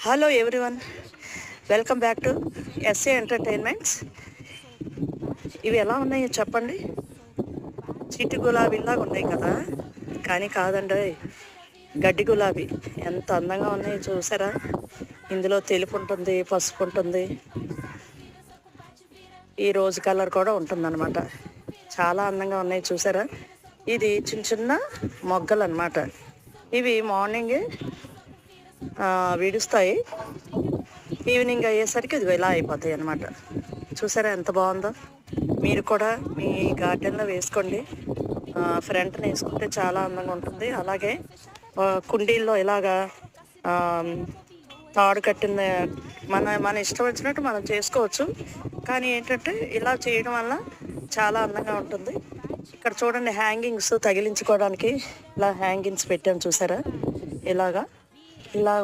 Hello everyone, welcome back to S A entertainments. ఇవి ఎలా ఉన్నాయో చెప్పండి. చిట్టి గులాబీలాగా ఉన్నాయి కదా, కానీ కాదండి, గడ్డి గులాబీ. ఎంత అందంగా ఉన్నాయో చూసారా. ఇందులో తెలుపు ఉంటుంది, పసుపు ఉంటుంది, ఈ రోజు కలర్ కూడా ఉంటుందన్నమాట. చాలా అందంగా ఉన్నాయి చూసారా. ఇది చిన్న చిన్న మొగ్గలు అన్నమాట. ఇవి మార్నింగే విడుస్తాయి, ఈవినింగ్ అయ్యేసరికి ఇది ఇలా అయిపోతాయి అన్నమాట. చూసారా ఎంత బాగుందో. మీరు కూడా మీ గార్డెన్లో వేసుకోండి. ఫ్రంట్ని వేసుకుంటే చాలా అందంగా ఉంటుంది. అలాగే కుండీల్లో ఇలాగా ఆ, తాడు కట్టిన మన మన ఇష్టం వచ్చినట్టు మనం చేసుకోవచ్చు. కానీ ఏంటంటే ఇలా చేయడం వల్ల చాలా అందంగా ఉంటుంది. ఇక్కడ చూడండి, హ్యాంగింగ్స్ తగిలించుకోవడానికి ఇలా హ్యాంగింగ్స్ పెట్టాను చూసారా. ఇలా